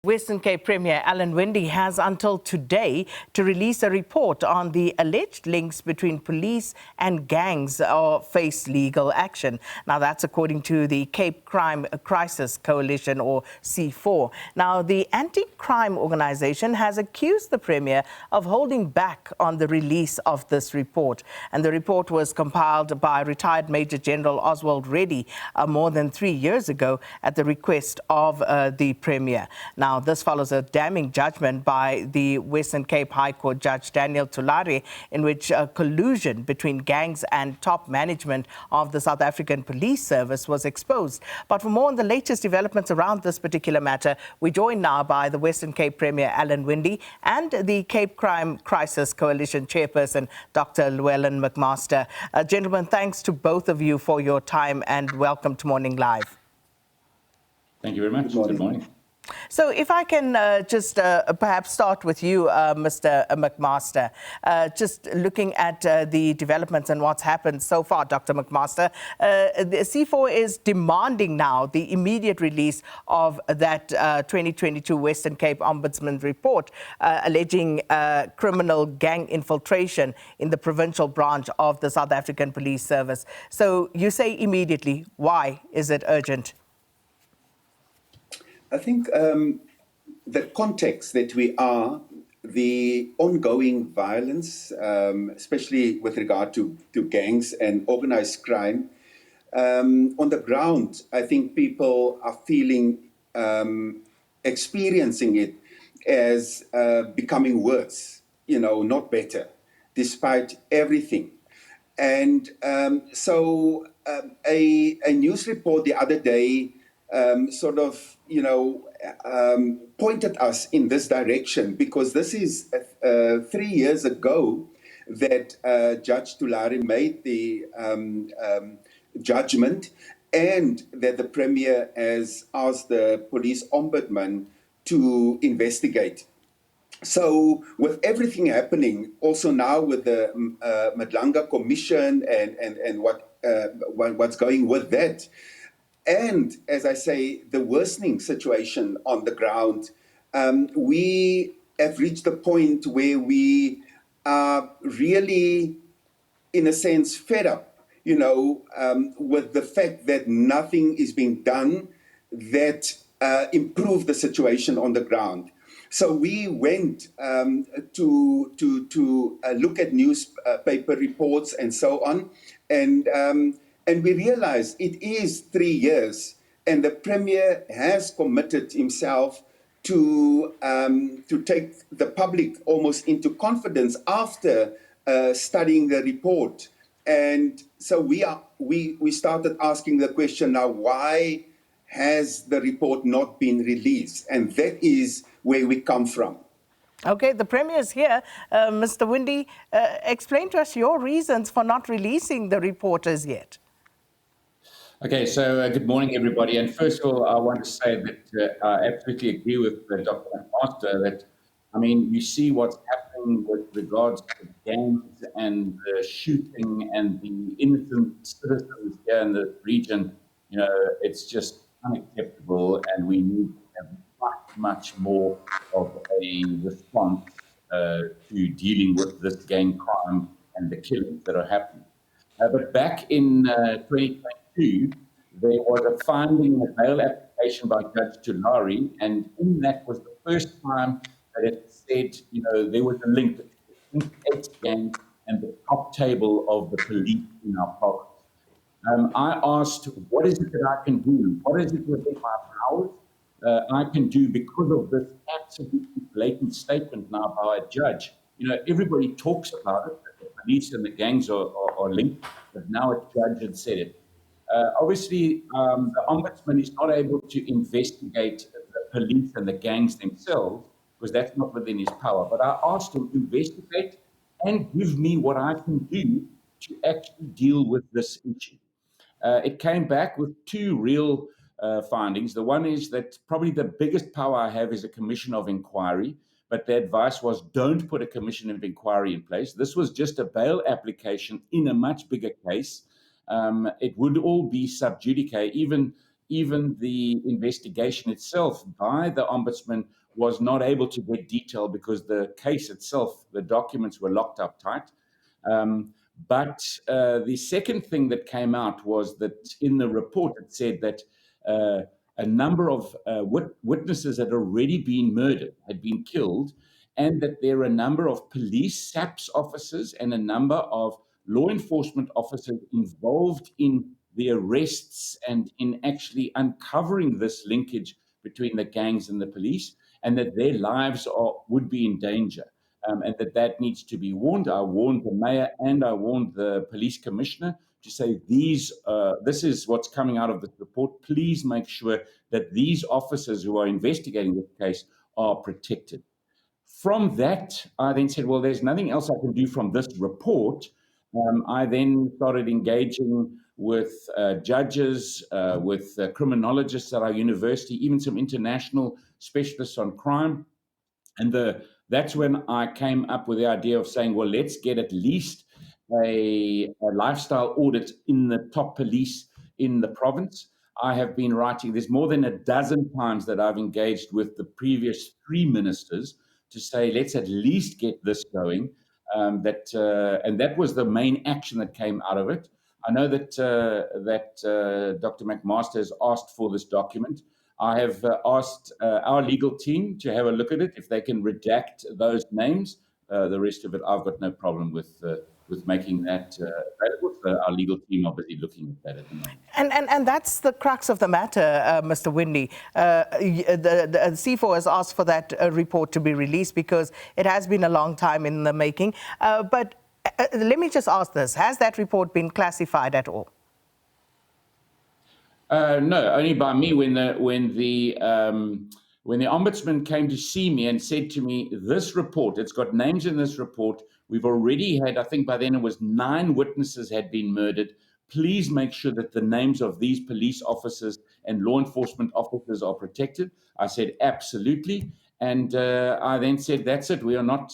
Western Cape Premier Alan Winde has until today to release a report on the alleged links between police and gangs or face legal action. Now, that's according to the Cape Crime Crisis Coalition, or C4. Now, the anti-crime organisation has accused the Premier of holding back on the release of this report. And the report was compiled by retired Major General Oswald Reddy more than 3 years ago at the request of the Premier. Now, this follows a damning judgment by the Western Cape High Court Judge Daniel Thulare, in which collusion between gangs and top management of the South African Police Service was exposed. But for more on the latest developments around this particular matter, we're joined now by the Western Cape Premier Alan Winde and the Cape Crime Crisis Coalition chairperson, Dr. Llewellyn MacMaster. Gentlemen, thanks to both of you for your time and welcome to Morning Live. Thank you very much. Good morning. So if I can just perhaps start with you, Mr. MacMaster, just looking at the developments and what's happened so far, Dr. MacMaster, the C4 is demanding now the immediate release of that 2022 Western Cape Ombudsman report alleging criminal gang infiltration in the provincial branch of the South African Police Service. So you say immediately. Why is it urgent? I think the context that we are, the ongoing violence, especially with regard to gangs and organized crime, on the ground, I think people are feeling, experiencing it as becoming worse, not better, despite everything. And so a news report the other day pointed us in this direction, because this is 3 years ago that Judge Thulare made the judgment, and that the Premier has asked the police ombudsman to investigate. So with everything happening, also now with the Madlanga Commission and what's going with that, and, as I say, the worsening situation on the ground, we have reached the point where we are really, in a sense, fed up, with the fact that nothing is being done that improve the situation on the ground. So we went to look at newspaper reports and so on, and we realized it is 3 years, and the Premier has committed himself to take the public almost into confidence after studying the report. And so we started asking the question now, why has the report not been released? And that is where we come from. Okay, the Premier is here. Mr. Winde, explain to us your reasons for not releasing the report as yet. Okay, so good morning, everybody. And first of all, I want to say that I absolutely agree with Dr. MacMaster that, you see what's happening with regards to gangs and the shooting and the innocent citizens here in the region. It's just unacceptable, and we need to have much more of a response to dealing with this gang crime and the killings that are happening. But back in 2022, there was a finding, a bail application by Judge Thulare, and in that was the first time that it said, there was a link between 8 gangs and the top table of the police in our province. I asked, what is it that I can do? What is it within my powers I can do because of this absolutely blatant statement now by a judge? Everybody talks about it, that the police and the gangs are linked, but now a judge had said it. Obviously, the Ombudsman is not able to investigate the police and the gangs themselves, because that's not within his power. But I asked him to investigate and give me what I can do to actually deal with this issue. It came back with 2 real findings. The one is that probably the biggest power I have is a commission of inquiry, but the advice was don't put a commission of inquiry in place. This was just a bail application in a much bigger case. It would all be sub judice, even even the investigation itself by the Ombudsman was not able to get detail because the case itself, the documents were locked up tight. But the second thing that came out was that in the report it said that a number of witnesses had already been murdered, had been killed, and that there are a number of police SAPS officers and a number of law enforcement officers involved in the arrests and in actually uncovering this linkage between the gangs and the police, and that their lives would be in danger. And that needs to be warned. I warned the mayor and I warned the police commissioner to say this is what's coming out of this report. Please make sure that these officers who are investigating this case are protected. From that, I then said, well, there's nothing else I can do from this report. I then started engaging with judges, with criminologists at our university, even some international specialists on crime. And that's when I came up with the idea of saying, well, let's get at least a lifestyle audit in the top police in the province. I have been writing, there's more than a dozen times that I've engaged with the previous 3 ministers to say, let's at least get this going. And that was the main action that came out of it. I know that Dr. MacMaster has asked for this document. I have asked our legal team to have a look at it, if they can redact those names. The rest of it, I've got no problem with making that available. So our legal team are busy looking at that at the moment. And that's the crux of the matter, Mr. Winde. The C4 has asked for that report to be released because it has been a long time in the making. But let me just ask this. Has that report been classified at all? No, only by me. When the ombudsman came to see me and said to me, this report, it's got names in this report. We've already had, I think by then it was 9 witnesses had been murdered. Please make sure that the names of these police officers and law enforcement officers are protected. I said, absolutely. And I then said, that's it. We are not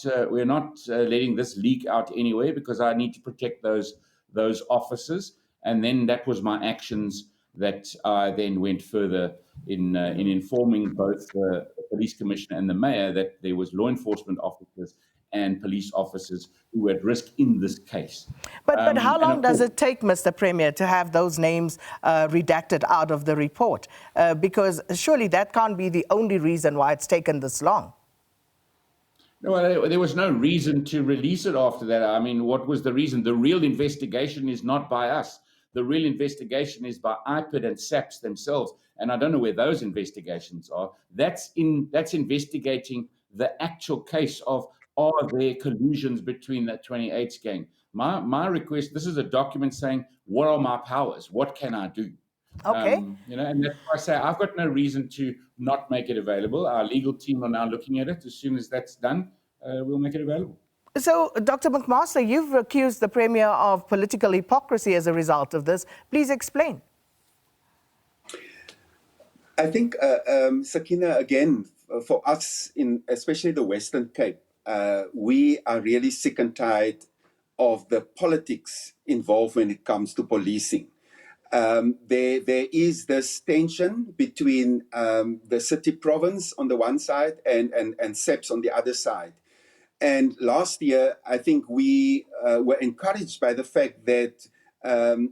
letting this leak out anywhere because I need to protect those officers. And then that was my actions that I then went further in informing both the police commissioner and the mayor that there was law enforcement officers and police officers who were at risk in this case. But how long does it take, Mr. Premier, to have those names redacted out of the report? Because surely that can't be the only reason why it's taken this long. No, there was no reason to release it after that. I mean, what was the reason? The real investigation is not by us. The real investigation is by IPID and SAPS themselves, and I don't know where those investigations are. That's investigating the actual case of, are there collusions between that 28th gang? My request, this is a document saying, what are my powers? What can I do? Okay. And that's why I say I've got no reason to not make it available. Our legal team are now looking at it. As soon as that's done, we'll make it available. So, Dr. MacMaster, you've accused the Premier of political hypocrisy as a result of this. Please explain. I think, Sakina, again, for us, especially the Western Cape, we are really sick and tired of the politics involved when it comes to policing. There is this tension between the city province on the one side and SAPS on the other side. And last year, I think we were encouraged by the fact that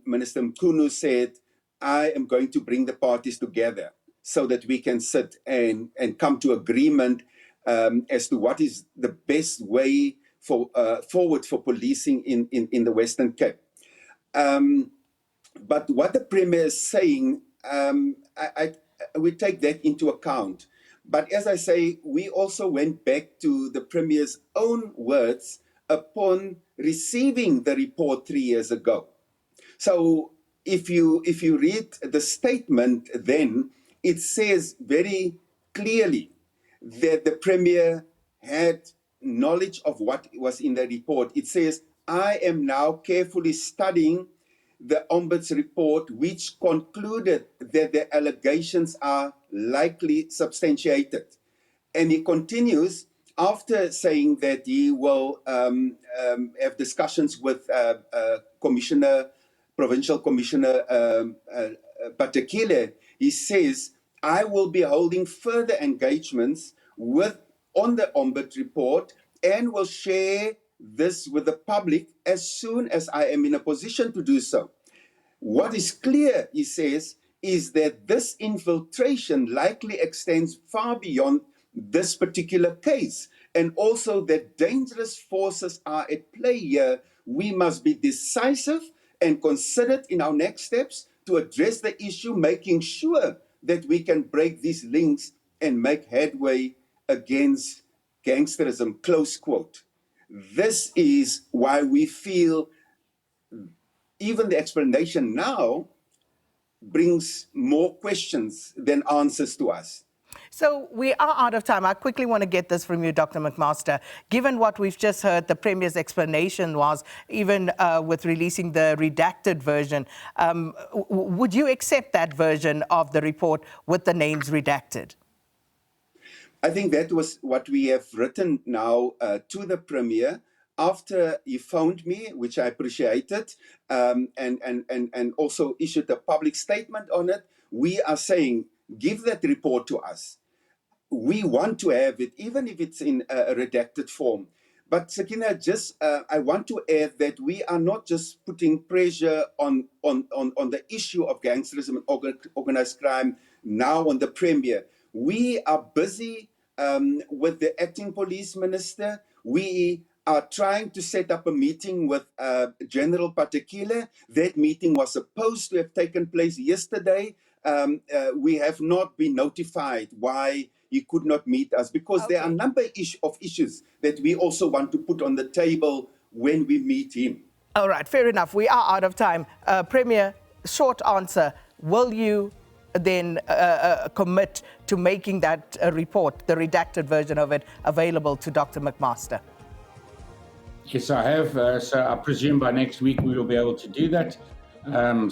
Minister Mkhunu said, I am going to bring the parties together so that we can sit and come to agreement as to what is the best way forward for policing in the Western Cape. But what the Premier is saying, we take that into account. But as I say, we also went back to the Premier's own words upon receiving the report 3 years ago. So if you read the statement then, it says very clearly that the Premier had knowledge of what was in the report. It says, I am now carefully studying the Ombuds's report, which concluded that the allegations are likely substantiated. And he continues, after saying that he will have discussions with Provincial Commissioner Patekile, he says, I will be holding further engagements on the Ombud report and will share this with the public as soon as I am in a position to do so. What is clear, he says, is that this infiltration likely extends far beyond this particular case, and also that dangerous forces are at play here. We must be decisive and considered in our next steps to address the issue, making sure that we can break these links and make headway against gangsterism, close quote. This is why we feel even the explanation now brings more questions than answers to us. So we are out of time. I quickly want to get this from you, Dr. MacMaster. Given what we've just heard, the Premier's explanation was, even with releasing the redacted version, would you accept that version of the report with the names redacted? I think that was what we have written now to the Premier after he phoned me, which I appreciated, and also issued a public statement on it. We are saying, give that report to us. We want to have it, even if it's in a redacted form. But Sakina, I want to add that we are not just putting pressure on the issue of gangsterism and organized crime now on the Premier. We are busy with the acting police minister. We are trying to set up a meeting with General Patekile. That meeting was supposed to have taken place yesterday. We have not been notified why he could not meet us, because there are a number of issues that we also want to put on the table when we meet him. All right, fair enough. We are out of time. Premier, short answer. Will you then commit to making that report, the redacted version of it, available to Dr. MacMaster? Yes, I have. So I presume by next week we will be able to do that.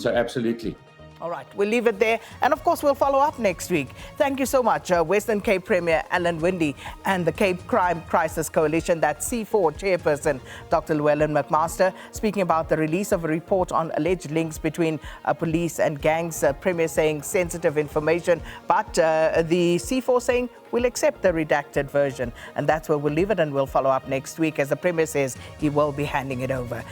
So absolutely. All right, we'll leave it there. And of course, we'll follow up next week. Thank you so much, Western Cape Premier Alan Winde and the Cape Crime Crisis Coalition, that C4 chairperson, Dr. Llewellyn MacMaster, speaking about the release of a report on alleged links between police and gangs. Premier saying sensitive information, but the C4 saying we'll accept the redacted version. And that's where we'll leave it, and we'll follow up next week. As the Premier says, he will be handing it over.